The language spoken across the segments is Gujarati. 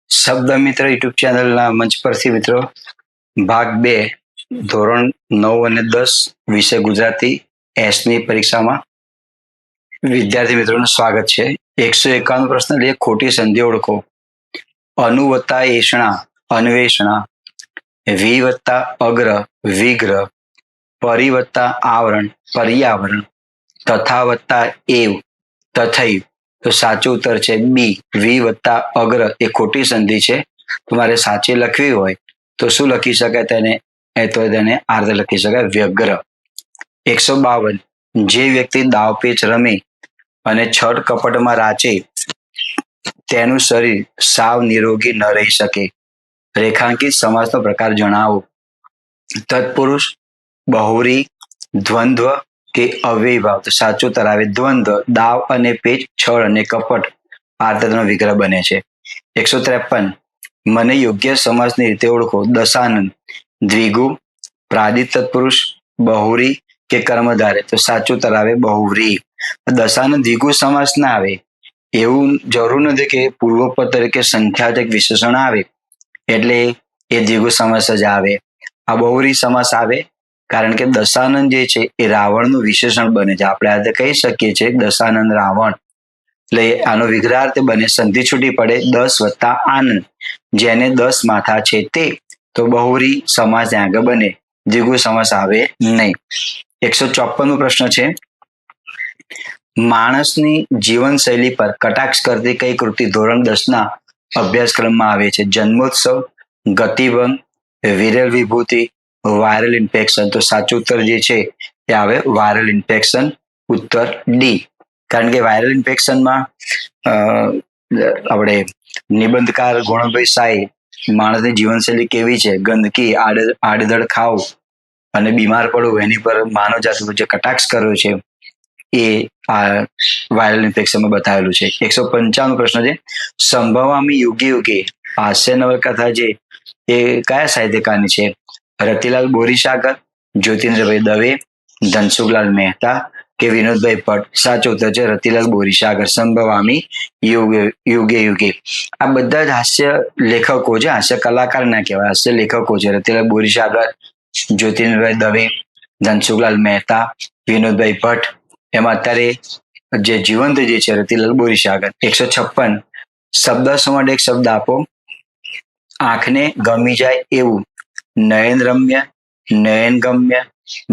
શબ્દ મિત્ર યુટ્યુબ ચેનલના મંચ પરથી મિત્રો ભાગ 2 ધોરણ 9 અને 10 વિષય ગુજરાતી એસની પરીક્ષામાં વિદ્યાર્થી મિત્રોનું સ્વાગત છે. 151 પ્રશ્ન લે ખોટી સંધિ ઓળખો. અનુ વત્તા એષણા અન્વેષણા, વિ વત્તા અગ્ર વિગ્રહ, પરિ વત્તા આવરણ પર્યાવરણ, તથા વત્તા એવ તથૈવ. તો સાચું ઉત્તર છે બી, વિ વત્તા અગ્ર એ ખોટી સંધિ છે. તમારે સાચી લખવી હોય તો શું લખી શકાય તેને? તેને આર્ધ લખી શકાય વ્યગ્ર. 152 જે વ્યક્તિ દાવપેચ રમે અને છળ કપટમાં રાચે તેનું શરીર સાવ નિરોગી ન રહી શકે. રેખાંકિત સમાસનો પ્રકાર જણાવો. તત્પુરુષ, બહુરી, દ્વંદ્વ કે અવ્યયભાવ. તો સાચું તરાવે દ્વંદ્વ. દાવ અને પેચ, છળ અને કપટ આર્તનો વિગ્રહ બને છે. 153 મને યોગ્ય સમાસની રીતે ઓળખો. દશાનન, દ્વિગુ, પ્રાદિત તત્પુરુષ, બહુરી કે કર્મધારે. તો સાચું તરાવે બહુરી. દશાનન દ્વિગુ સમાસ ના આવે એવું જરૂર નથી કે પૂર્વપદ તરીકે સંખ્યાવાચક વિશેષણ આવે એટલે એ દ્વિગુ સમાસ જ આવે. આ બહુરી સમાસ આવે કારણ કે દશાનંદ જે છે એ રાવણનું વિશેષણ બને છે. આપણે આજે કહી શકીએ છીએ દશાનંદ રાવણ, એટલે આનો વિગ્રહાર્થ બને. સંધિ છૂટી પડે 10 વત્તા આનંદ, જેને 10 માથા છે તે. તો બહુરી સમાસ આગળ બને, દ્વિગુ સમાસ આવે નહીં. 154 પ્રશ્ન છે માણસની જીવનશૈલી પર કટાક્ષ કરતી કઈ કૃતિ ધોરણ 10 ના અભ્યાસક્રમમાં આવે છે? જન્મોત્સવ, ગતિભંગ, વિરલ વિભૂતિ, વાયરલ ઇન્ફેક્શન. તો સાચું ઉત્તર જે છે એ આવે વાયરલ ઇન્ફેક્શન, ઉત્તર ડી. કારણ કે વાયરલ ઇન્ફેક્શનમાં આપણે નિબંધકાર ગુણભાઈ સાહેબ માણસની જીવનશૈલી કેવી છે, ગંદકી, આડેધડ ખાવું અને બીમાર પડવું, એની પર માનવ જાતનો જે કટાક્ષ કર્યો છે એ આ વાયરલ ઇન્ફેક્શનમાં બતાવેલું છે. 155 પ્રશ્ન છે સંભવામી યુગે યુગે હાસ્ય નવલકથા જે એ કયા સાહિત્યકારની છે? રતિલાલ બોરીસાગર, જ્યોતિન્દ્રભાઈ દવે, ધનસુખલાલ મહેતા કે વિનોદભાઈ ભટ્ટ. સાચો ઉત્તર છે રતિલાલ બોરીસાગર. સંભવામી યુગે યુગે. આ બધા જ હાસ્ય લેખકો છે, હાસ્ય કલાકાર ના કહેવાય, હાસ્ય લેખકો છે. રતિલાલ બોરીસાગર, જ્યોતિન્દ્રભાઈ દવે, ધનસુખલાલ મહેતા, વિનોદભાઈ ભટ્ટ. એમાં અત્યારે જે જીવંત જે છે રતિલાલ બોરીસાગર. 156 શબ્દ માટે એક શબ્દ આપો. આંખને ગમી જાય એવું. નયન રમ્ય, નયન ગમ્ય,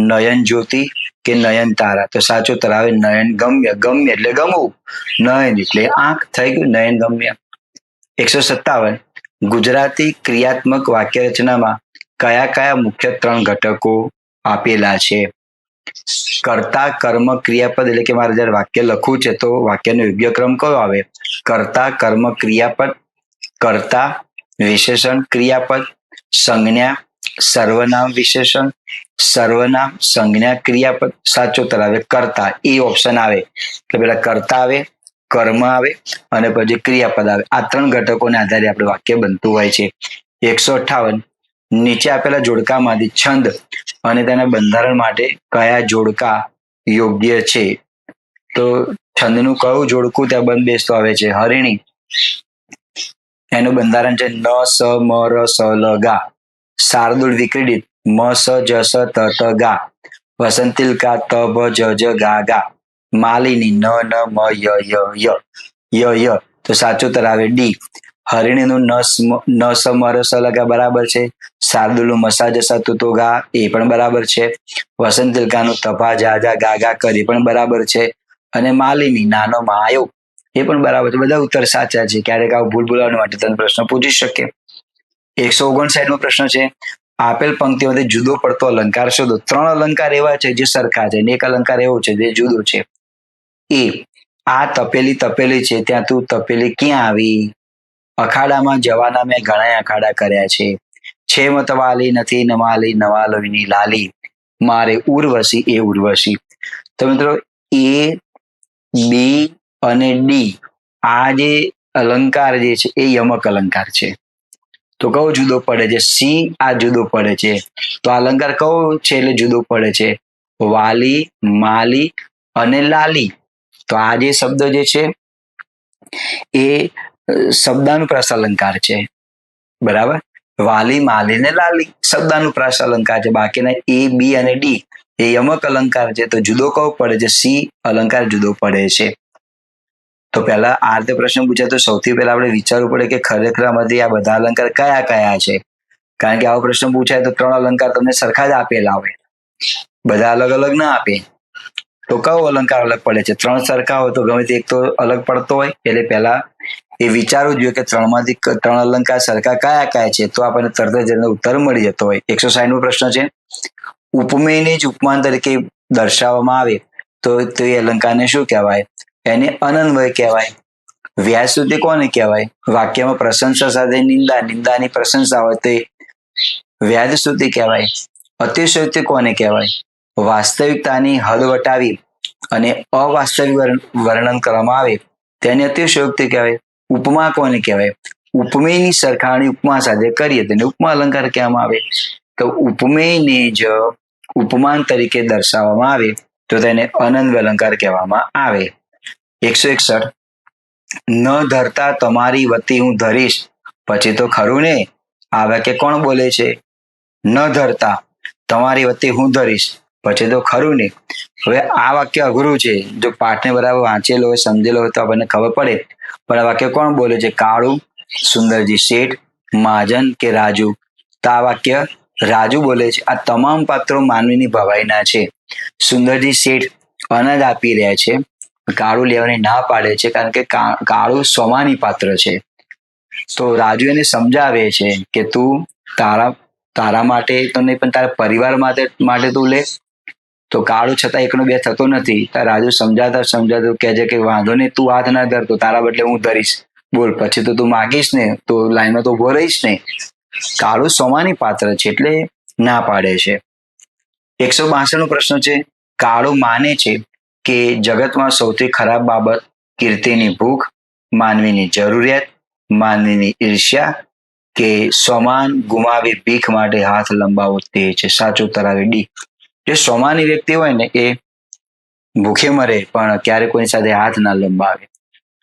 નયન જ્યોતિ કે નયન તારા. તો સાચું તરાવે નયન ગમ્ય. ગમ્ય એટલે ગમવું, નયન એટલે આંખ, થઈ ગયું નયન ગમ્ય. 157 ગુજરાતી ક્રિયાત્મક વાક્ય રચનામાં કયા કયા મુખ્ય 3 ઘટકો આપેલા છે? કર્તા, કર્મ, ક્રિયાપદ. એટલે કે મારે જયારે વાક્ય લખવું છે તો વાક્યનો યોગ્ય ક્રમ કયો આવે? કર્તા, કર્મ, ક્રિયાપદ, કર્તા, વિશેષણ, ક્રિયાપદ, સંજ્ઞા, સર્વનામ, વિશેષણ, સર્વનામ, સંજ્ઞા, ક્રિયાપદ. સાચો ઉત્તર આવે કર્તા. એ ઓપ્શન આવે એટલે પેલા કર્તા આવે, કર્મ આવે અને પછી ક્રિયાપદ આવે. આ 3 ઘટકોને આધારે આપણે વાક્ય બનતું હોય છે. 158 નીચે આપેલા જોડકામાંથી છંદ અને તેના બંધારણ માટે કયા જોડકા યોગ્ય છે? તો છંદનું કયું જોડકું ત્યાં બંધ બેસતો આવે છે? હરિણી, એનું બંધારણ છે ન સ મ ર સ લ ગા. શાર્દુલ વિક્રીડિત મ સ જ સ ત ત ગા. વસંતિલકા ત ભ જ જ ગા ગા. માલિની ન ન મ ય ય ય ય ય. તો સાચું ઉત્તર આવે ડી. હરિણીનું ન સ મ ર સ લ ગા બરાબર છે. શાર્દુલનું મસા જસા તું તો ગા એ પણ બરાબર છે. વસંતિલકાનું તભા જા જા ગા ગા કર એ પણ બરાબર છે. અને માલિની નાનો માયો એ પણ બરાબર છે. બધા ઉત્તર સાચા છે. ક્યારેક આવું ભૂલ ભૂલાવવા માટે તમે પ્રશ્ન પૂછી શકે. 159 પ્રશ્ન છે આપેલ પંક્તિઓમાંથી જુદો પડતો અલંકાર શોધો. 3 અલંકાર એવા છે જે સરખા છે અને એક અલંકાર એવો છે જે જુદો છે. એ આ તપેલી તપેલી છે ત્યાં તું તપેલી ક્યાં આવી? અખાડામાં જવાના મેં ઘણા અખાડા કર્યા છે મતવાલી નથી નમાલી નવાલોની લાલી. મારે ઉર્વશી એ ઉર્વશી. તો મિત્રો એ, બી અને ડી આ જે અલંકાર જે છે એ યમક અલંકાર છે. તો કયો જુદો પડે છે? સી આ જુદો પડે છે. તો આ અલંકાર કયો છે એટલે જુદો પડે છે? વાલી, માલી અને લાલી. તો આ જે શબ્દ જે છે એ શબ્દાનુપ્રાસ અલંકાર છે. બરાબર. વાલી માલી ને લાલી શબ્દાનુપ્રાસ અલંકાર છે. બાકીના એ બી અને ડી એ યમક અલંકાર છે. તો જુદો કયો પડે છે? સી અલંકાર જુદો પડે છે. તો પહેલા આ રીતે પ્રશ્ન પૂછાય તો સૌથી પહેલા આપણે વિચારવું પડે કે ખરેખર આમાંથી આ બધા અલંકાર કયા કયા છે. કારણ કે આવો પ્રશ્ન પૂછાય તો 3 અલંકાર તમને સરખા જ આપેલા હોય, બધા અલગ અલગ ના આપે. તો કયો અલંકાર અલગ પડે છે? 3 સરખા હોય તો ગમે તે એક તો અલગ પડતો હોય. એટલે પહેલા એ વિચારવું જોઈએ કે 3માંથી 3 અલંકાર સરખા કયા કયા છે. તો આપણને તરત જ એનો ઉત્તર મળી જતો હોય. 160મો પ્રશ્ન છે, ઉપમેયને જ ઉપમાન તરીકે દર્શાવવામાં આવે તો એ અલંકારને શું કહેવાય? એને અનન્વય કહેવાય. વ્યાજસ્તુતિ કોને કહેવાય? વાક્યમાં પ્રશંસા સાથે નિંદા, નિંદાની પ્રશંસા હોય તો વ્યાજસ્તુતિ કહેવાય. અતિશયોક્તિ કોને કહેવાય? વાસ્તવિકતાની હદ વટાવી અને અવાસ્તવિક વર્ણન કરવામાં આવે તેને અતિશયોક્તિ કહેવાય. ઉપમા કોને કહેવાય? ઉપમેયની સરખામણી ઉપમા સાથે કરીએ તેને ઉપમા અલંકાર કહેવામાં આવે. તો ઉપમેયને જ ઉપમાન તરીકે દર્શાવવામાં આવે તો તેને અનન્વય અલંકાર કહેવામાં આવે. 161, ન ધરતા તમારી વતી હું ધરીશ. પછી તો ખરું ને, આ વાક્ય કોણ બોલે છે? ન ધરતા તમારી વતી હું ધરીશ, પછી તો ખરું ને. હવે આ વાક્ય અઘરું છે. જો પાઠને બરાબર વાંચેલો હોય, સમજેલો હોય તો આપણને ખબર પડે. પણ આ વાક્ય કોણ બોલે છે? કાળુ, સુંદરજી શેઠ, મહાજન કે રાજુ? તો આ વાક્ય રાજુ બોલે છે. આ તમામ પાત્રો માનવીની ભવાઈના છે. સુંદરજી શેઠ અનાજ આપી રહ્યા છે, કાળુ લેવાની ના પાડે છે કારણ કે કાળુ સોમાની પાત્ર છે. તો રાજુ એને સમજાવે છે કે તું તારા માટે તો નહીં પણ તારા પરિવાર માટે તું લે. તો કાળુ છતાં એકનો બે થતો નથી. રાજુ સમજાતા કહે છે કે વાંધો નહીં, તું હાથ ના ધરતો, તારા બદલે હું ધરીશ. બોલ, પછી તો તું માગીશ ને તો લાઈનમાં તો ઉભો રહીશ ને. કાળુ સોમાની પાત્ર છે એટલે ના પાડે છે. 162મો પ્રશ્ન છે, કાળુ માને છે કે જગતમાં સૌથી ખરાબ બાબત કીર્તિની ભૂખ, માનવીની જરૂરિયાત, માનવીની ઈર્ષ્યા કે સોમાન ગુમાવી ભીખ માટે હાથ લંબાવો તે છે. સાચો ઉત્તર આવે ડી. જે સોમાની વ્યક્તિ હોય ને એ ભૂખે મરે પણ ક્યારે કોઈની સાથે હાથ ના લંબાવે.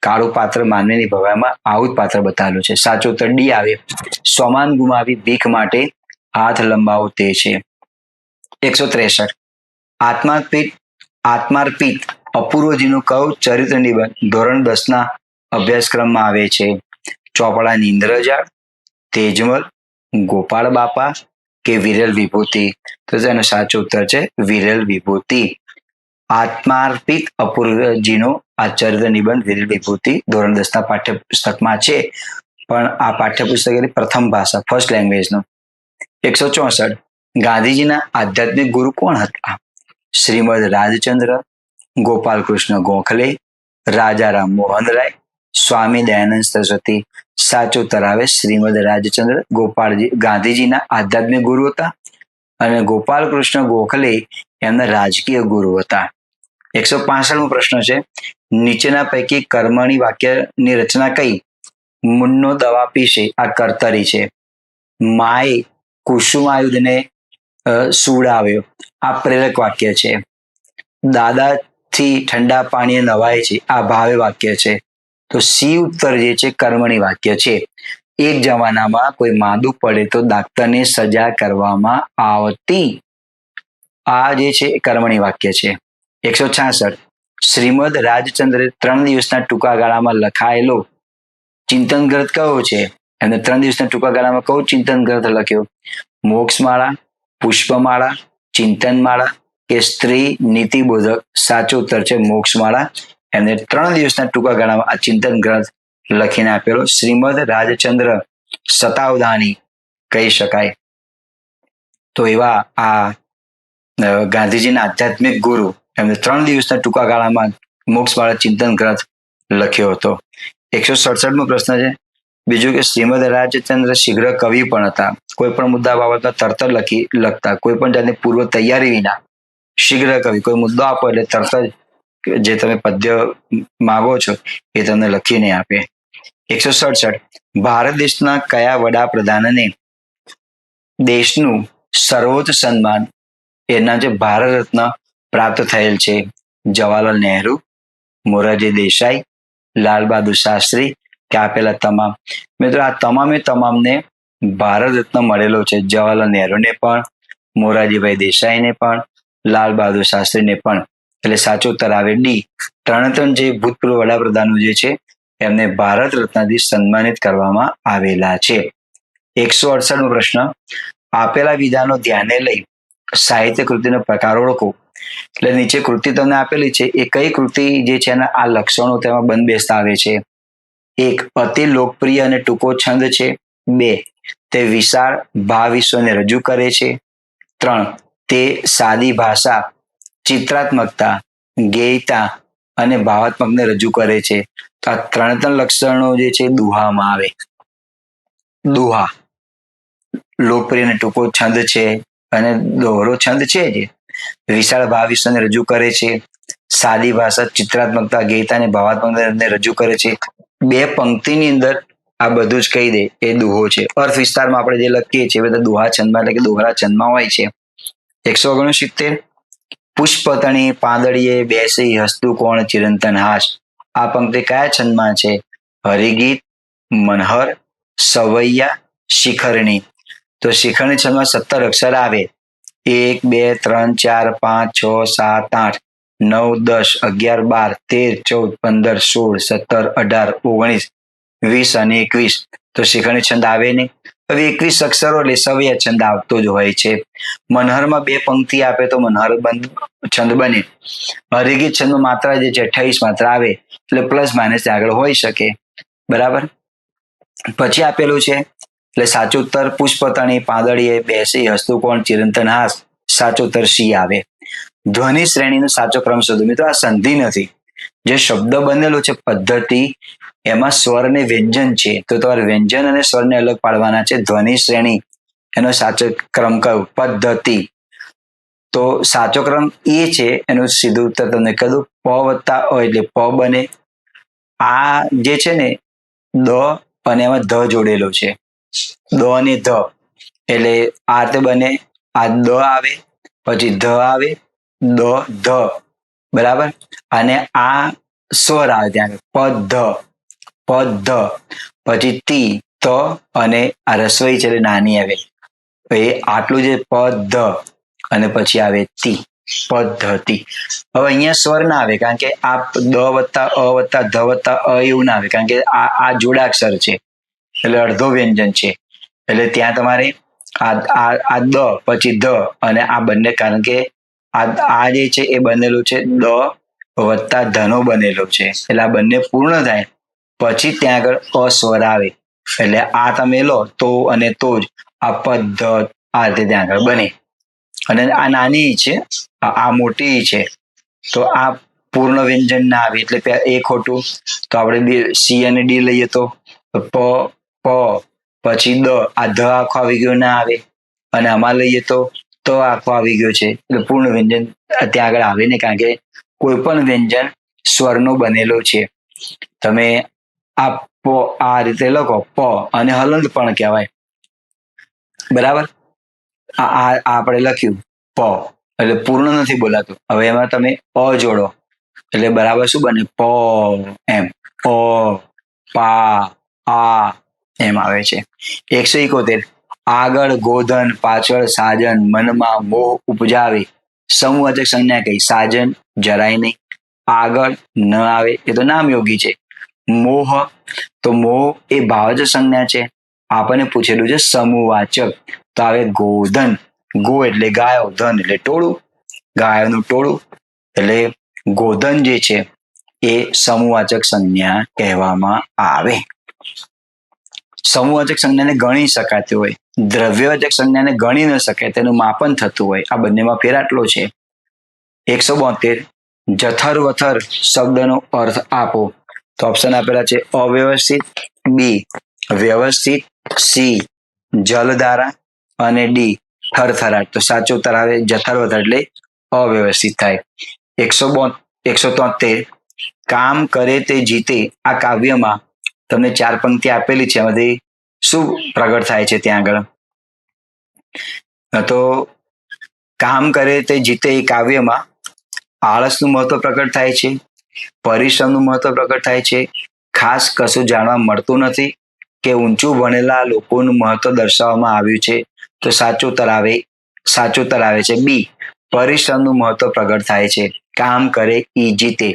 કાળુ પાત્ર માનવીની ભવાઈમાં આવું જ પાત્ર બતાવેલું છે. સાચો ઉત્તર ડી આવે. સોમાન ગુમાવી ભીખ માટે હાથ લંબાવો તે છે. 163, આત્માર્પિત અપૂર્વજીનું કયું ચરિત્ર નિબંધ ધોરણ 10ના અભ્યાસક્રમમાં આવે છે? ચોપડાની ઇન્દ્રજાળ, તેજમલ, ગોપાળ બાપા કે વિરલ વિભૂતિ? તો તેનો સાચો ઉત્તર છે વિરલ વિભૂતિ. આત્માર્પિત અપૂર્વજીનો આ ચરિત્ર નિબંધ વિરલ વિભૂતિ ધોરણ 10ના પાઠ્યપુસ્તકમાં છે. પણ આ પાઠ્યપુસ્તક એટલે પ્રથમ ભાષા, ફર્સ્ટ લેંગ્વેજનો. 164, ગાંધીજીના આધ્યાત્મિક ગુરુ કોણ હતા? શ્રીમદ રાજચંદ્ર, ગોપાલકૃષ્ણ ગોખલે, રાજારામ મોહન રાય, સ્વામી દયાનંદ સરસ્વતી? સાચો ઉત્તર આવે શ્રીમદ રાજચંદ્ર. ગાંધીજીના આધ્યાત્મિક ગુરુ હતા અને ગોપાલકૃષ્ણ ગોખલે એમના રાજકીય ગુરુ હતા. 165મો પ્રશ્ન છે, નીચેના પૈકી કર્મણી વાક્યની રચના કઈ? મુન્નો દવા પીશે આ કર્તરી છે. માએ કુસુમાયુધને સુવડાવ્યો આ પ્રેરક વાક્ય છે. દાદાથી ઠંડા પાણીએ નવાય છે આ ભાવે વાક્ય છે. તો સી ઉત્તર જે છે કર્મણી વાક્ય છે. એક જમાનામાં કોઈ માંદું પડે તો ડાક્ટરને સજા કરવામાં આવતી. આ જે છે કર્મણી વાક્ય છે. 166, શ્રીમદ રાજચંદ્રે 3 દિવસના ટૂંકા ગાળામાં લખાયેલો ચિંતન ગ્રંથ કયો છે? એમને 3 દિવસના ટૂંકા ગાળામાં કયો ચિંતન ગ્રંથ લખ્યો? મોક્ષમાળા, પુષ્પમાળા, ચિંતનમાળા કે સ્ત્રી નીતિબોધક? સાચો ઉત્તર છે મોક્ષમાળા. એમને 3 દિવસના ટૂંકા ગાળામાં આ ચિંતન ગ્રંથ લખીને આપેલો. શ્રીમદ રાજચંદ્ર શતાવધાની કહી શકાય. તો એવા આ ગાંધીજીના આધ્યાત્મિક ગુરુ એમને 3 દિવસના ટૂંકા ગાળામાં મોક્ષમાળા ચિંતન ગ્રંથ લખ્યો હતો. 167મો પ્રશ્ન છે, બીજું કે શ્રીમદ રાજચંદ્ર શીઘ્ર કવિ પણ હતા. કોઈ પણ મુદ્દા બાબતમાં તરત લખતા, કોઈ પણ જાતની પૂર્વ તૈયારી વિના. શીઘ્ર કવિ, કોઈ મુદ્દો આપો એટલે તરત જ જે તમે પદ્ય માગો છો એ તમને લખીને આપે. 167, ભારત દેશના કયા વડાપ્રધાનને દેશનું સર્વોચ્ચ સન્માન એના જે ભારત રત્ન પ્રાપ્ત થયેલ છે? જવાહરલાલ નહેરુ, મોરારજી દેસાઈ, લાલ બહાદુર શાસ્ત્રી કે આપેલા તમામ. મિત્રો આ તમામે તમામને ભારત રત્ન મળેલો છે. જવાહરલાલ નહેરુને પણ, મોરારજીભાઈ દેસાઈને પણ, લાલ બહાદુર શાસ્ત્રીને પણ. એટલે સાચો ઉત્તર આવે ડી. ત્રણ જે ભૂતપૂર્વ વડાપ્રધાનો જે છે એમને ભારત રત્નથી સન્માનિત કરવામાં આવેલા છે. 168મો પ્રશ્ન. આપેલા વિધાનો ધ્યાને લઈ સાહિત્ય કૃતિનો પ્રકાર ઓળખો. એટલે નીચે કૃતિ તમને આપેલી છે એ કઈ કૃતિ જે છે એના આ લક્ષણો તેમાં બંધ બેસતા આવે છે. 1. અતિ લોકપ્રિય અને ટૂંકો છંદ છે. 2. તે વિશાળ ભાવ વિશ્વને રજૂ કરે છે. 3. તે સાદી ભાષા, ચિત્રાત્મકતા, ગેયતા અને ભાવાત્મકને રજૂ કરે છે. તો આ ત્રણ લક્ષણો જે છે દુહામાં આવે. દુહા લોકપ્રિય અને ટૂંકો છંદ છે અને દોહરો છંદ છે જે વિશાળ ભાવ વિશ્વને રજૂ કરે છે, સાદી ભાષા, ચિત્રાત્મકતા, ગેયતા અને ભાવાત્મકને રજૂ કરે છે. 2 પંક્તિની અંદર આ બધું જ કહી દે એ દુહો છે. અર્થ વિસ્તારમાં આપણે જે લખીએ છીએ બધા દુહા છંદમાં એટલે કે દોહરા છંદમાં હોય છે. 169. પુષ્પતણી પાંદડીએ બેસી હસતું કોણ ચિરંતન હાસ. આ પંક્તિ કયા છંદમાં છે? હરિગીત, મનહર, સવૈયા, શિખરણી. તો શિખરણી છંદમાં 17 અક્ષર આવે. 1, 2, 3, 4, 5, 6, 7, 8, 9, 10, 11, 12, 13, 14, 15, 16, 17, 18, 19, 20 અને 21. તો શિખરણી છંદ આવે નહીં. હવે 21 અક્ષરો એટલે સવૈયા છંદ આવતો જ હોય છે. મનહરમાં 2 પંક્તિ આપે તો મનહર છંદ બને. હરિગીત છંદમાં માત્રા જે છે 28 માત્રા આવે એટલે પ્લસ માઇનસ આગળ હોઈ શકે. બરાબર. પછી આપેલું છે એટલે સાચો ઉત્તર પુષ્પતણી પાંદડીએ બેસી હસતું કોણ ચિરંતન હાસ. સાચો ઉત્તર સી આવે. ધ્વનિ શ્રેણીનો સાચો ક્રમ શોધો. મિત્રો આ સંધિ નથી. જે શબ્દ બનેલો છે પદ્ધતિ એમાં સ્વર અને વ્યંજન છે તો તમારે વ્યંજન અને સ્વરને અલગ પાડવાના છે. ધ્વનિ શ્રેણી એનો સાચો ક્રમ કયો? પદ્ધતિ. તો સાચો ક્રમ એ છે. એનું સીધું ઉત્તર તમને કીધું પ વત્તા અ એટલે પ બને. આ જે છે ને દ અને એમાં ધ જોડેલો છે. દ અને ધ એટલે આ રીતે બને. આ દ આવે પછી ધ આવે દ ધ. બરાબર. અને આ સ્વર આવે ત્યાં પદ પછી તી ત અને આ રસોઈ છે એટલે નાની આવે. એ આટલું જે પદ અને પછી આવે તી પદ્ધતિ. હવે અહીંયા સ્વર ના આવે કારણ કે આ દ વત્તા અ વત્તા ધ વત્તા અ એવું ના આવે કારણ કે આ જોડાક્ષર છે એટલે અડધો વ્યંજન છે. એટલે ત્યાં તમારે આ દ પછી ધ અને આ બંને કારણ કે આ જે છે એ બનેલું છે દ વત્તા ધનો બનેલો છે એટલે આ બંને પૂર્ણ થાય પછી ત્યાં આગળ અસ્વર આવે એટલે આ તમે લો તો અને તો જ આ પદ્ધત આ રીતે ત્યાં આગળ બને. અને આ નાની છે આ મોટી છે તો આ પૂર્ણ વ્યંજન ના આવે એટલે એ ખોટું. તો આપણે સી અને ડી લઈએ તો પ પછી દ આ ધ આખો આવી ગયો ના આવે. અને આમાં લઈએ તો આખો આવી ગયો છે એટલે પૂર્ણ વ્યંજન ત્યાં આગળ આવે ને કારણ કે કોઈ પણ વ્યંજન સ્વરનો બનેલો છે. તમે આ રીતે લખો પ અને હલંત પણ કહેવાય. બરાબર. આ આપણે લખ્યું પ એટલે પૂર્ણ નથી બોલાતું. હવે એમાં તમે અ જોડો એટલે બરાબર શું બને? પ એમ પ પા આ એમ આવે છે. 171. આગળ ગોધન પાછળ સાજન મનમાં મોહ ઉપજાવે. સમૂહવાચક સંજ્ઞા કઈ? સાજન જરાય નહીં. આગળ ન આવે એ તો નામ યોગી છે. મોહ તો મોહ એ ભાવવાચક સંજ્ઞા છે. આપણને પૂછેલું છે સમૂહવાચક તો આવે ગોધન. ગો એટલે ગાયો, ધન એટલે ટોળું, ગાયોનું ટોળું એટલે ગોધન જે છે એ સમૂહવાચક સંજ્ઞા કહેવામાં આવે. સમૂહવાચક સંજ્ઞાને ગણી શકાતી હોય, દ્રવ્યવાચક સંજ્ઞાને ગણી ન શકાય તેનું માપન થતું હોય. આ બંનેમાં ફેર આટલો છે. 172. જથર વથર શબ્દનો અર્થ આપો. તો ઓપ્શન આપેલા છે અવ્યવસ્થિત, બી વ્યવસ્થિત, સી જલધારા અને ડી થરથરાટ. તો સાચો ઉત્તર આવે જથર વથર એટલે અવ્યવસ્થિત થાય. 173. કામ કરે તે જીતે. આ કાવ્યમાં તમને 4 પંક્તિ આપેલી છે એમાંથી શું પ્રગટ થાય છે ત્યાં આગળ? તો કામ કરે તે જીતે એ કાવ્યમાં આળસનું મહત્વ પ્રગટ થાય છે, પરિશ્રમનું મહત્વ પ્રગટ થાય છે, ખાસ કશું જાણવા મળતું નથી કે ઊંચું ભણેલા લોકોનું મહત્વ દર્શાવવામાં આવ્યું છે? તો સાચું ઉત્તર આવે છે બી, પરિશ્રમનું મહત્વ પ્રગટ થાય છે. કામ કરે ઈ જીતે.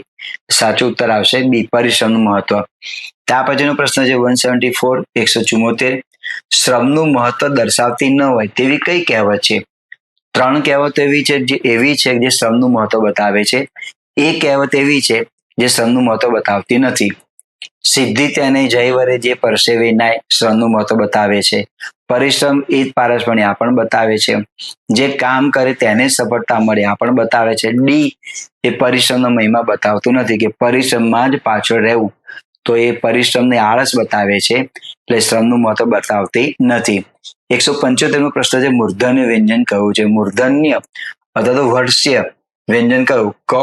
સાચું ઉત્તર આવશે બી, પરિશ્રમનું મહત્વ. ત્યાર પછીનો પ્રશ્ન છે 174, 174. શ્રમનું મહત્વ દર્શાવતી ન હોય તેવી કઈ કહેવત છે? 3 કહેવતો એવી છે જે શ્રમનું મહત્વ બતાવે છે. એક કહેવત એવી છે જે શ્રમનું મહત્વ બતાવતી નથી. સિદ્ધિ તેને જય વરે જે પરસેવે નાય શ્રમનું મહત્વ બતાવે છે. પરિશ્રમ એ જ પારસપણી આ પણ બતાવે છે. જે કામ કરે તેને સફળતા મળે આ પણ બતાવે છે. ડી એ પરિશ્રમનો મહિમા બતાવતું નથી કે પરિશ્રમમાં જ પાછળ રહેવું, તો એ પરિશ્રમને આળસ બતાવે છે, એટલે શ્રમનું મહત્વ બતાવતી નથી. 175 પ્રશ્ન છે મૂર્ધન્ય વ્યંજન કયું છે? મૂર્ધન્ય અથવા તો વર્ષ્ય વ્યંજન કયું? ક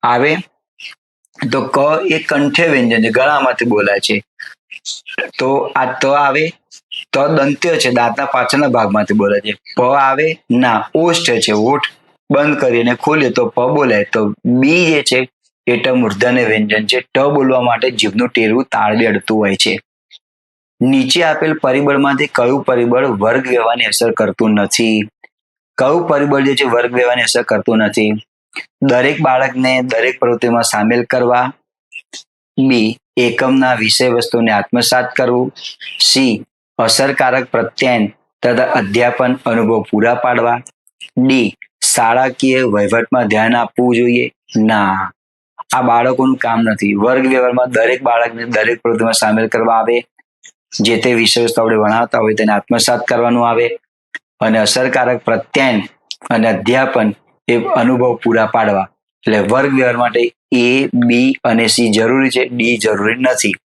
આવે તો ક એ કંઠ્ય વ્યંજન છે, ગળામાંથી બોલાય છે. તો આ ત આવે તો દંત્ય છે, દાંતના પાછળના ભાગમાંથી બોલાય છે. પ આવે ના, ઓષ્ઠ છે, ઓઠ બંધ કરીને ખોલીએ તો પ બોલાય. તો બી જે છે એ ટ મૂર્ધન્ય વ્યંજન છે. ટ બોલવા માટે જીભનું ટેરવું તાળવે અડતું હોય છે. નીચે આપેલ પરિબળમાંથી કયું પરિબળ વર્ગ વ્યવહારની અસર કરતું નથી? કયું પરિબળ જે છે વર્ગ વ્યવહારની અસર કરતું નથી? દરેક બાળકને દરેક પ્રવૃત્તિમાં સામેલ કરવા. બી, એકમના વિષય વસ્તુને આત્મસાત કરવું. સી, અસરકારક પ્રત્યાયન તથા અધ્યાપન અનુભવ પૂરા પાડવા. ડી, શાળાકીય વહીવટમાં ધ્યાન આપવું જોઈએ. ના, આ બાળકોનું કામ નથી. વર્ગ વ્યવહારમાં દરેક બાળકને દરેક પ્રવૃત્તિમાં સામેલ કરવા આવે. જે તે વિષય વસ્તુ આપણે ભણાવતા હોય તેને આત્મસાત કરવાનું આવે. અને અસરકારક પ્રત્યાયન અને અધ્યાપન એ અનુભવ પૂરા પાડવા. એટલે વર્ગ વ્યવહાર માટે એ, બી અને સી જરૂરી છે, ડી જરૂરી નથી.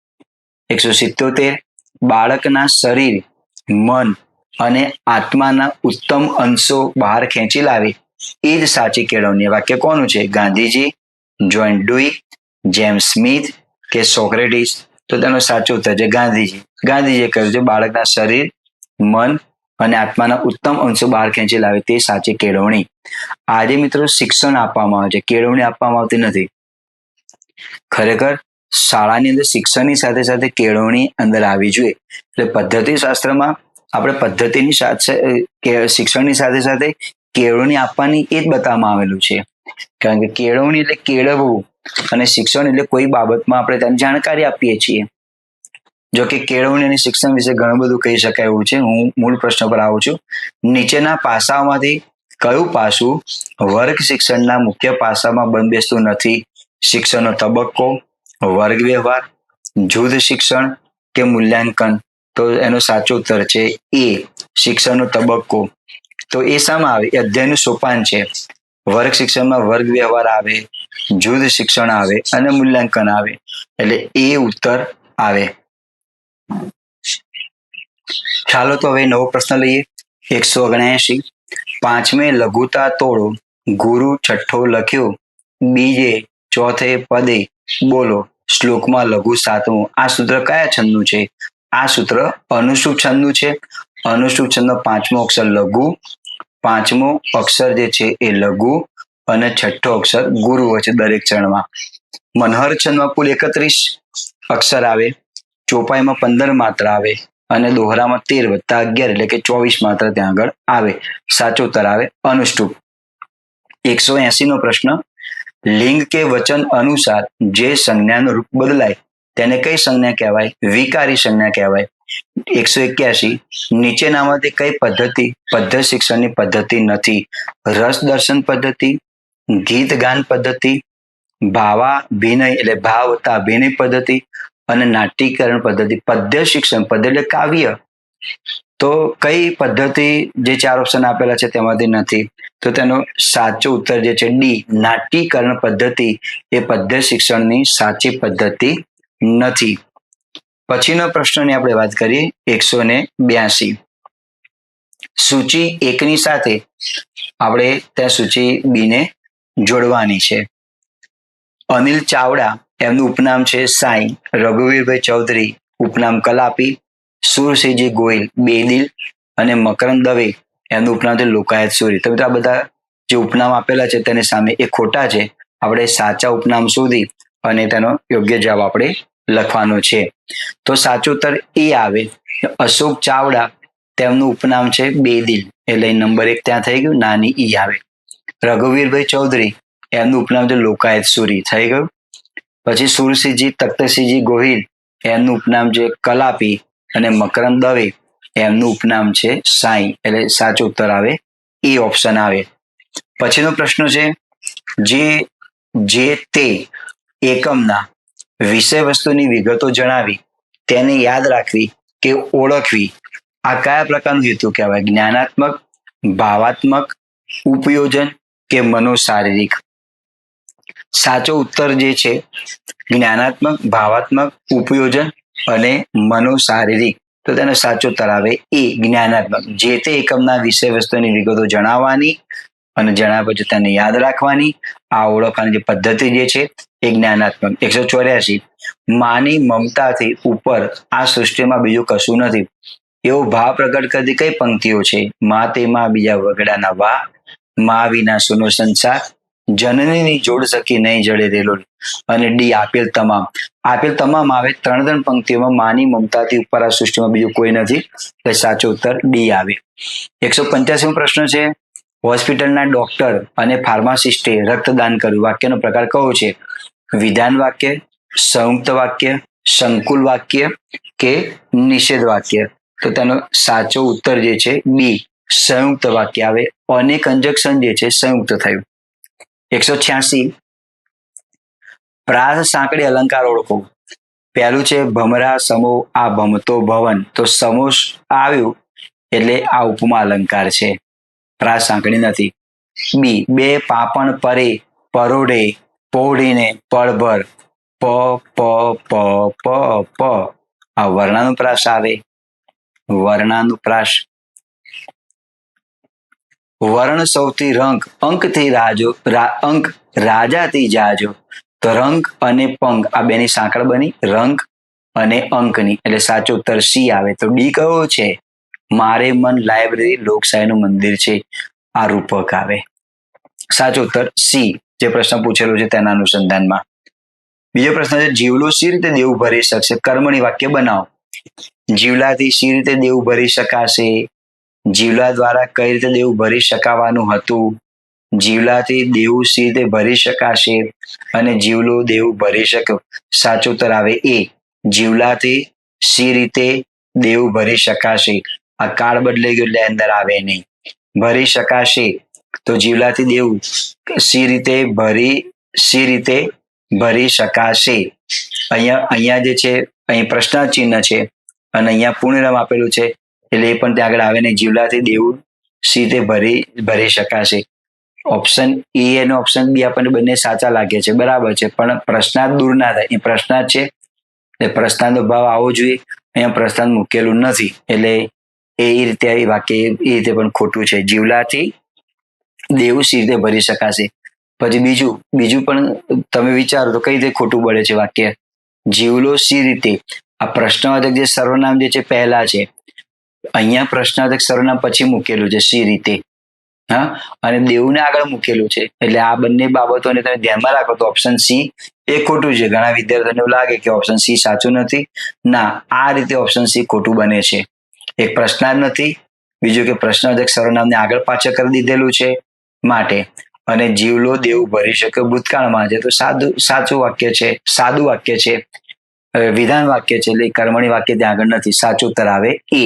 177, બાળકના શરીર, મન અને આત્માના ઉત્તમ અંશો બહાર ખેંચી લાવે એ જ સાચી કેળવણી. વાક્ય કોનું છે? ગાંધીજી, જોન ડુઈ, જેમ્સ સ્મિથ કે સોક્રેટિસ? તો તેનો સાચો ઉત્તર છે ગાંધીજી. ગાંધીજીએ કહ્યું છે બાળકના શરીર, મન અને આત્માના ઉત્તમ અંશો બહાર ખેંચી લાવે તે સાચી કેળવણી. આજે મિત્રો શિક્ષણ આપવામાં આવે છે, કેળવણી આપવામાં આવતી નથી. ખરેખર શાળાની અંદર શિક્ષણની સાથે સાથે કેળવણી અંદર આવી જોઈએ. એટલે પદ્ધતિ શાસ્ત્રમાં આપણે પદ્ધતિની સાથે શિક્ષણની સાથે સાથે કેળવણી આપવાની એ જ બતાવવામાં આવેલું છે. કારણ કે કેળવણી એટલે કેળવવું અને શિક્ષણ એટલે કોઈ બાબતમાં આપણે તેની જાણકારી આપીએ છીએ. જો કે કેળવણી અને શિક્ષણ વિશે ઘણું બધું કહી શકાય એવું છે. હું મૂળ પ્રશ્ન પર આવું છું. નીચેના પાસાઓમાંથી કયું પાસું વર્ગ શિક્ષણના મુખ્ય પાસામાં બંધ બેસતું નથી? શિક્ષણનો તબક્કો, વર્ગ વ્યવહાર, જૂથ શિક્ષણ કે મૂલ્યાંકન? તો એનો સાચો ઉત્તર છે એ, શિક્ષણનો તબક્કો. તો એ શામાં આવે? એ અધ્યયનનું સોપાન છે. વર્ગ શિક્ષણમાં વર્ગ વ્યવહાર આવે, જૂથ શિક્ષણ આવે અને મૂલ્યાંકન આવે. એટલે એ ઉત્તર આવે. ચાલો તો હવે નવો પ્રશ્ન લઈએ. 179, પાંચમે લઘુતા તોડો, ગુરુ છઠ્ઠો લખ્યો, બીજે ચોથે પદે બોલો, શ્લોકમાં લઘુ સાતમું. આ સૂત્ર કયા છંદનું છે? આ સૂત્ર અનુશ્રુત છંદનું છે. અનુશ્રુત છંદનો પાંચમો અક્ષર લઘુ, પાંચમો અક્ષર જે છે એ લઘુ અને છઠ્ઠો અક્ષર ગુરુ હોય છે દરેક ચરણમાં. મનહર છંદમાં કુલ 31 અક્ષર આવે, ચોપાઈમાં 15 માત્રા આવે અને દોહરામાં 13 + 11 એટલે કે 24 માત્રા ત્યાં આગળ આવે. સાચો ઉત્તર આવે અનુષ્ટુપ. 180 પ્રશ્ન, લિંગ કે વચન અનુસાર જે સંજ્ઞાનું રૂપ બદલાય તેને કઈ સંજ્ઞા કહેવાય? વિકારી સંજ્ઞા કહેવાય. 181, નીચેનામાંથી કઈ પદ્ધતિ શિક્ષણની પદ્ધતિ નથી? રસ દર્શન પદ્ધતિ, ગીત ગાન પદ્ધતિ, ભાવાભિનય એટલે ભાવ વત્તા અભિનય પદ્ધતિ અને નાટ્યકરણ પદ્ધતિ. પદ્ય શિક્ષણ, પદ્ય એટલે કાવ્ય. તો કઈ પદ્ધતિ જે 4 ઓપ્શન આપેલા છે તેમાંથી નથી? તો તેનો સાચો ઉત્તર જે છે ડી, નાટ્યકરણ પદ્ધતિ એ પદ્ય શિક્ષણની સાચી પદ્ધતિ નથી. પછીનો પ્રશ્નની આપણે વાત કરીએ. 182, સૂચિ 1 ની સાથે આપણે ત્યાં સૂચિ બી ને જોડવાની છે. અનિલ ચાવડા એમનું ઉપનામ છે સાંઈ, રઘુવીરભાઈ ચૌધરી ઉપનામ કલાપી, સુરસિંહજી ગોહિલ બેદિલ અને મકરંદ દવે એમનું ઉપનામ છે લોકાયત સૂરી. તો આ બધા જે ઉપનામ આપેલા છે તેની સામે એ ખોટા છે. આપણે સાચા ઉપનામ શોધી અને તેનો યોગ્ય જવાબ આપણે લખવાનો છે. તો સાચો ઉત્તર એ આવે. અશોક ચાવડા તેમનું ઉપનામ છે બેદિલ, એટલે નંબર 1 ત્યાં થઈ ગયું, નાની ઈ આવે. રઘુવીરભાઈ ચૌધરી એમનું ઉપનામ છે લોકાયત સુરી, થઈ ગયું. પછી સુરસિંહજી તખ્તસિંહજી ગોહિલ એમનું ઉપનામ છે કલાપી, અને મકરંદ દવે એમનું ઉપનામ છે સાંઈ, એટલે સાચો ઉત્તર આવે એ ઓપ્શન આવે. પછીનો પ્રશ્ન છે, જે તે એકમના વિષય વસ્તુની વિગતો જણાવી તેને યાદ રાખવી કે ઓળખવી, આ કયા પ્રકારનું હેતુ કહેવાય? જ્ઞાનાત્મક, ભાવાત્મક, ઉપયોજન કે મનોશારીરિક? સાચો ઉત્તર જે છે જ્ઞાનાત્મક, ભાવાત્મક, ઉપયોજન અને મનોશારીરિક. તો તેનો સાચો ઉત્તર આવે એ જ્ઞાનાત્મક. જે તે એકમના વિષય વસ્તુની વિગતો જણાવવાની અને જણાવ્યા પછી તેને યાદ રાખવાની, આ ઓળખવાની જે પદ્ધતિ જે છે એ જ્ઞાનાત્મક. 184, માની મમતાથી ઉપર આ સૃષ્ટિમાં બીજું કશું નથી એવો ભાવ પ્રગટ કરતી કઈ પંક્તિઓ છે? મા તેમાં બીજા વગડાના વા, મા વિના સુનો સંસાર, જનનીની જોડ સખી નહીં જડે રેલો, અને ડી આપેલ તમામ. આપેલ તમામ આવે. 3 પંક્તિઓમાં માની મમતાથી ઉપર આ સૃષ્ટિમાં બીજું કોઈ નથી, એટલે સાચો ઉત્તર ડી આવે. 185મો પ્રશ્ન છે, હોસ્પિટલના ડોક્ટર અને ફાર્માસિસ્ટે રક્તદાન કર્યું, વાક્યનો પ્રકાર કયો છે? વિધાન વાક્ય, સંયુક્ત વાક્ય, સંકુલ વાક્ય કે નિષેધ વાક્ય? તો તેનો સાચો ઉત્તર જે છે બી સંયુક્ત વાક્ય આવે, અને કંજક્શન જે છે સંયુક્ત થયું. 186, પ્રાસ સાંકડી અલંકાર ઓળખો. પહેલું છે ભમરા સમો આ ભમતો ભવન, તો સમો આવ્યું એટલે આ ઉપમા અલંકાર છે, પ્રાસ સાંકડી નથી. બી, બે પાપણ પરે પરોઢે પોઢીને પળભર, પ પ પ પ પ, આ વર્ણાનુપ્રાસ આવે, વર્ણાનુપ્રાસ. વર્ણ સૌથી રંગ અંકથી રાજો, અંક રાજાથી જાજો, તો રંગ અને પંગ આ બેની સાંકળ બની રંગ અને અંકની, એટલે સાચો ઉત્તર સી આવે. તો ડી કયો છે? મારે મન લાઇબ્રેરી લોકશાહીનું મંદિર છે, આ રૂપક આવે. સાચો ઉત્તર સી, જે પ્રશ્ન પૂછેલો છે તેના અનુસંધાનમાં. બીજો પ્રશ્ન છે, જીવલો સી રીતે દેવું ભરી શકશે? કર્મણી વાક્ય બનાવો. જીવલાથી સી રીતે દેવું ભરી શકાશે? જીવલા દ્વારા કઈ રીતે દેવું ભરી શકાવાનું હતું? જીવલાથી દેવું સી રીતે ભરી શકાશે? અને જીવલો દેવું ભરી શક્યો. સાચો ઉત્તર આવે એ, જીવલાથી સી રીતે દેવું ભરી શકાશે. આ કાળ બદલાઈ ગયો એટલે અંદર આવે નહીં. ભરી શકાશે, તો જીવલાથી દેવું સી રીતે ભરી શકાશે. અહીંયા જે છે અહીં પ્રશ્નાર્થ ચિહ્ન છે અને અહીંયા પૂર્ણવિરામ આપેલું છે, એટલે એ પણ ત્યાં આગળ આવે નહીં. જીવલાથી દેવું સી રીતે ભરી શકાશે. ઓપ્શન એ અને ઓપ્શન બી આપણને બંને સાચા લાગે છે, બરાબર છે, પણ પ્રશ્નાર્થ દૂર ના થાય. એ પ્રશ્નાર્થ છે એટલે પ્રશ્નાર્થનો ભાવ આવવો જોઈએ, અહીંયા પ્રશ્નાર્થ મૂકેલું નથી, એટલે એ રીતે વાક્ય એ રીતે પણ ખોટું છે. જીવલાથી દેવું સી રીતે ભરી શકાશે. પછી બીજું પણ તમે વિચારો તો કઈ રીતે ખોટું પડે છે વાક્ય? જીવલો સી રીતે, આ પ્રશ્નવાચક જે સર્વનામ જે છે પહેલા છે, અહીંયા પ્રશ્નાર્થક સર્વનામ પછી મૂકેલું છે સી રીતે, હા, અને દેવને આગળ મૂકેલું છે, એટલે આ બંને બાબતોને તમે ધ્યાનમાં રાખો તો ઓપ્શન સી એ ખોટું છે. ઘણા વિદ્યાર્થીઓને એવું લાગે કે ઓપ્શન સી સાચું નથી. ના, આ રીતે ઓપ્શન સી ખોટું બને છે. એક પ્રશ્નાર્થ નથી, બીજું કે પ્રશ્નાર્થક સર્વનામને આગળ પાછળ કરી દીધેલું છે માટે, અને જીવલો દેવું ભરી શકે ભૂતકાળમાં છે, તો સાચું વાક્ય છે, સાદું વાક્ય છે, વિધાન વાક્ય છે, એટલે કર્મણી વાક્ય ત્યાં આગળ નથી. સાચું ઉત્તર આવે એ.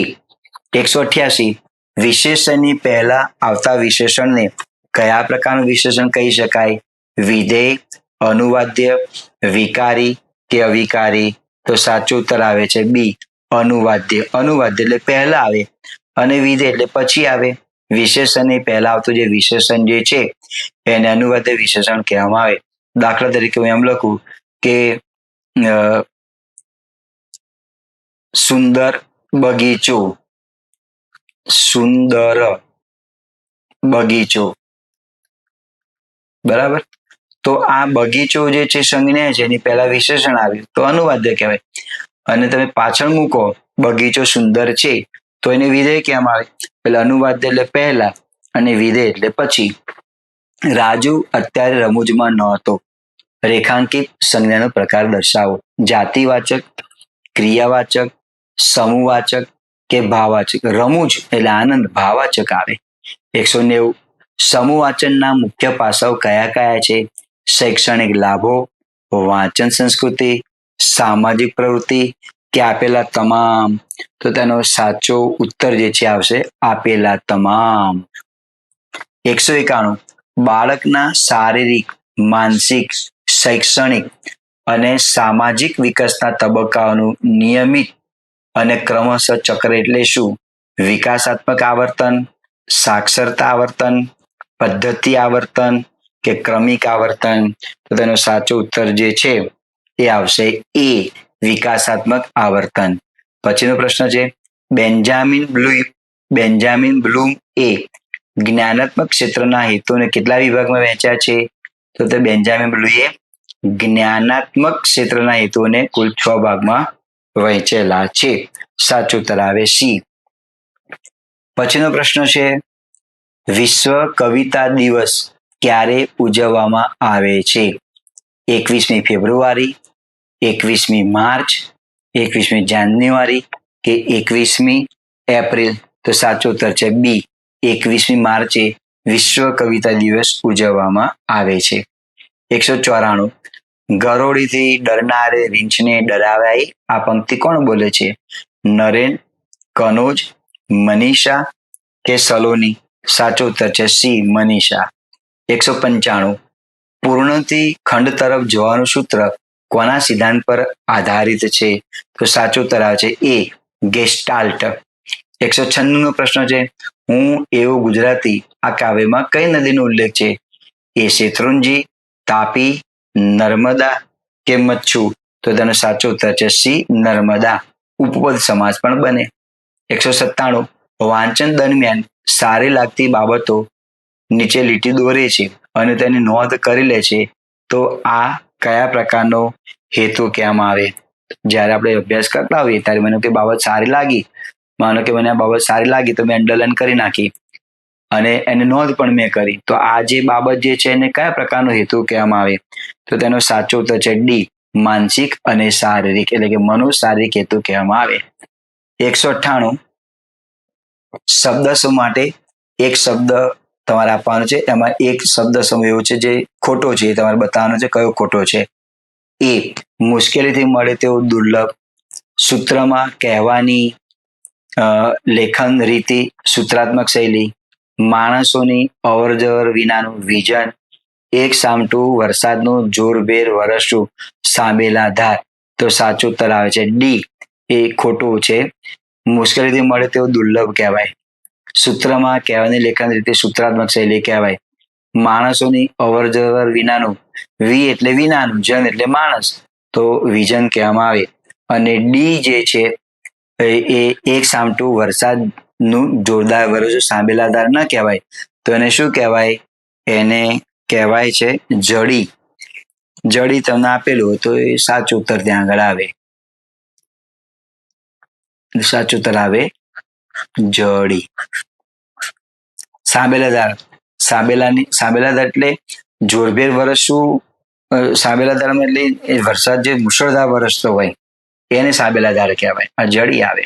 188, વિશેષણની પહેલા આવતા વિશેષણને કયા પ્રકારનું વિશેષણ કહી શકાય? વિધેય, અનુવાદ્ય, વિકારી કે અવિકારી? તો સાચું ઉત્તર આવે છે બી, અનુવાદ્ય. અનુવાદ્ય એટલે પહેલા આવે અને વિધેય એટલે પછી આવે. વિશેષણની પહેલા આવતું જે વિશેષણ જે છે એને અનુવાદ્ય વિશેષણ કહેવામાં આવે. દાખલા તરીકે હું એમ લખું કે સુંદર બગીચો, સુંદર બગીચો, બરાબર. તો આ બગીચો જે છે સંજ્ઞા છે, એની પહેલા વિશેષણ આવ્યું તો અનુવાદ્ય કહેવાય. અને તમે પાછળ મૂકો બગીચો સુંદર છે, તો એને વિધેય કહેવામાં આવે. પેલા અનુવાદ્ય એટલે પહેલા અને વિધેય એટલે પછી. રાજુ અત્યારે રમૂજમાં ન હતો, રેખાંકિત સંજ્ઞાનો પ્રકાર દર્શાવો. જાતિવાચક, ક્રિયાવાચક, સમૂહવાચક કે ભાવવાચક. રમૂજ એટલે આનંદ ભાવવાચક આવે. 190. સમૂહવાચનના મુખ્ય પાસાઓ કયા કયા છે? શૈક્ષણિક લાભો, વાંચન સંસ્કૃતિ, સામાજિક પ્રવૃત્તિ કે આપેલા તમામ. તો તેનો સાચો ઉત્તર જે છે આવશે આપેલા તમામ. 191. બાળકના શારીરિક, માનસિક, શૈક્ષણિક અને સામાજિક વિકાસના તબક્કાઓનું નિયમિત અને ક્રમશઃ ચક્ર એટલે શું? વિકાસાત્મક આવર્તન, સાક્ષરતા આવર્તન, પદ્ધતિ આવર્તન કે ક્રમિક આવર્તન. તો તેનો સાચો ઉત્તર જે છે એ આવશે એ, વિકાસાત્મક આવર્તન. પછીનો પ્રશ્ન છે, બેન્જામિન બ્લૂમ એ જ્ઞાનાત્મક ક્ષેત્રના હેતુને કેટલા વિભાગમાં વહેંચ્યા છે? તો તે બેન્જામિન બ્લૂએ જ્ઞાનાત્મક ક્ષેત્રના હેતુઓને કુલ 6 ભાગમાં વહેંચેલા છે. સાચું ઉત્તર આવે સી. પછીનો પ્રશ્ન છે, વિશ્વ કવિતા દિવસ ક્યારે ઉજવવામાં આવે છે? 21મી ફેબ્રુઆરી, 21મી માર્ચ, 21મી જાન્યુઆરી કે 21મી એપ્રિલ. તો સાચો ઉત્તર છે બી, 21મી માર્ચે વિશ્વ કવિતા દિવસ ઉજવવામાં આવે છે. 194. ગરોળીથી ડરનારે રીંછને ડરાવાય. આ પંક્તિ કોણ બોલે છે? નરેન, કનોજ, મનીષા કે સલોની. સાચો ઉત્તર છે સી, મનીષા. 195. પૂર્ણથી ખંડ તરફ જવાનું સૂત્ર કોના સિદ્ધાંત પર આધારિત છે? તો સાચો ઉત્તર આવે છે એ, ગેસ્ટાલ્ટ. 196 પ્રશ્ન છે, હું એવો ગુજરાતી આ કાવ્યમાં કઈ નદીનો ઉલ્લેખ છે? એ શેત્રુંજી, તાપી, નર્મદા કે મચ્છુ. તો તેનો સાચો ઉત્તર છે સી, નર્મદા. ઉપપદ સમાસ પણ બને. 197. વાંચન દરમિયાન સારી લાગતી બાબતો નીચે લીટી દોરે છે અને તેની નોંધ કરી લે છે. તો આ કયા પ્રકારનો હેતુ કહેવામાં આવે? જ્યારે આપણે અભ્યાસ કરતા હોઈએ ત્યારે મને કોઈ બાબત સારી લાગી, માનો કે મને આ બાબત સારી લાગી તો મેં અંડરલાઈન કરી નાખી અને એની નોંધ પણ મેં કરી. તો આ જે બાબત જે છે એને કયા પ્રકારનો હેતુ કહેવામાં આવે? તો તેનો સાચો ઉત્તર છે ડી, માનસિક અને શારીરિક એટલે કે મનોશારીરિક હેતુ કહેવામાં આવે. 198. શબ્દ સમૂહ માટે એક શબ્દ તમારે આપવાનો છે. એમાં એક શબ્દ સમૂહ એવો છે જે ખોટો છે, એ તમારે બતાવવાનો છે કયો ખોટો છે. એ મુશ્કેલીથી મળે તેવો દુર્લભ, સૂત્રમાં કહેવાની લેખન રીતિ, સૂત્રાત્મક શૈલી, માણસોની અવરજવર વિનાનું વિઝન, એક સામટું વરસાદનું જોરભેર વરસતું સાંભેલા ધાર. તો સાચું ઉત્તર આવે છે ડી, એ ખોટું છે. મુશ્કેલીથી મળે તેવો દુર્લભ કહેવાય, સૂત્રમાં કહેવાની લેખન રીતે સૂત્રાત્મક શૈલી કહેવાય, માણસોની અવરજવર વિનાનું, વી એટલે વિનાનું, જન એટલે માણસ, તો વિઝન કહેવામાં આવે. અને ડી જે છે એ એક સામટું વરસાદનું જોરદાર વરસતું સાંભેલા ધાર ન કહેવાય. તો એને શું કહેવાય? એને કહેવાય છે જડી. જડી તમને આપેલું તો એ સાચું ઉત્તર ત્યાં આગળ આવે. સાચું ઉત્તર આવે જડી. સાંભેલા ધાર, સાંભેલા ધાર એટલે જોરભેર વરસતું સાંભેલા ધાર એટલે વરસાદ જે મુશળધાર વરસતો હોય એને સાંભેલા ધાર કહેવાય. આ જડી આવે.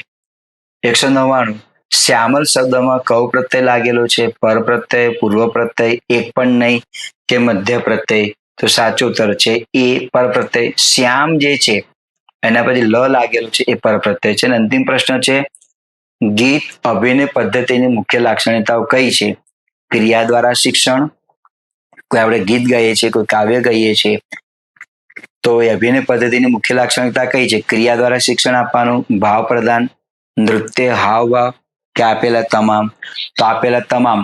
199. શ્યામલ શબ્દમાં કયો પ્રત્યય લાગેલો છે? પર પ્રત્યય, પૂર્વ પ્રત્યય, એક પણ નહીં કે મધ્ય પ્રત્યય. તો સાચો ઉત્તર છે એ, પર પ્રત્યય. શ્યામ જે છે એના પછી લ લાગેલો છે એ પર પ્રત્યય છે. અને અંતિમ પ્રશ્ન છે, ગીત અભિનય પદ્ધતિની મુખ્ય લાક્ષણિકતાઓ કઈ છે? ક્રિયા દ્વારા શિક્ષણ, કોઈ આપણે ગીત ગાઈએ છીએ, કોઈ કાવ્ય ગાઈએ છીએ, તો એ અભિનય પદ્ધતિની મુખ્ય લાક્ષણિકતા કઈ છે? ક્રિયા દ્વારા શિક્ષણ આપવાનું, ભાવ પ્રદાન, નૃત્ય, હાવભાવ કે આપેલા તમામ. તો આપેલા તમામ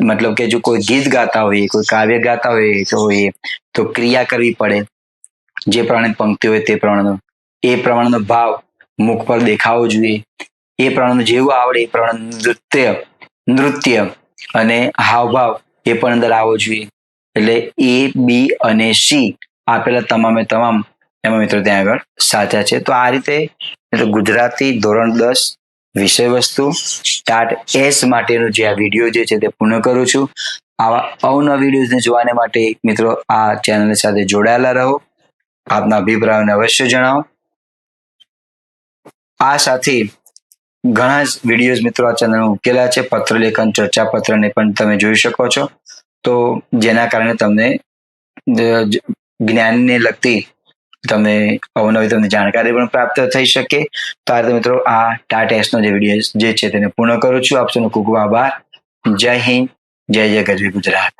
મતલબ કે જો કોઈ ગીત ગાતા હોઈએ, કોઈ કાવ્ય ગાતા હોઈએ તો ક્રિયા કરવી પડે, જે પ્રમાણે પંક્તિ હોય તે પ્રમાણેનો, એ પ્રમાણેનો ભાવ મુખ પર દેખાવો જોઈએ, એ પ્રમાણે જેવું આવડે એ પ્રમાણે નૃત્ય અને હાવભાવ એ પણ અંદર આવવો જોઈએ. એટલે એ, બી અને સી આપેલા તમામે તમામ એમાં મિત્રો ત્યાં આગળ સાચા છે. તો આ રીતે ગુજરાતી ધોરણ 10 વિષય વસ્તુ સ્ટાર્ટ એસ માટેનો જે આ વિડીયો જે છે તે પૂર્ણ કરું છું. આવા અવનવા વિડીયોઝને જોવાને માટે મિત્રો આ ચેનલ સાથે જોડાયેલા રહો. આપના અભિપ્રાયોને અવશ્ય જણાવો. આ સાથે ઘણા જ વિડીયોઝ મિત્રો આ ચેનલમાં મૂકેલા છે. પત્રલેખન, ચર્ચા પત્રને પણ તમે જોઈ શકો છો. તો જેના કારણે તમને જ્ઞાનને લગતી તમને અવનવી તમને જાણકારી પણ પ્રાપ્ત થઈ શકે. તો આ રીતે મિત્રો આ ટેસ્ટનો જે વિડીયો જે છે તેને પૂર્ણ કરું છું. આપ સૌનો ખૂબ ખૂબ આભાર. જય હિન્દ, જય જય ગરવી ગુજરાત.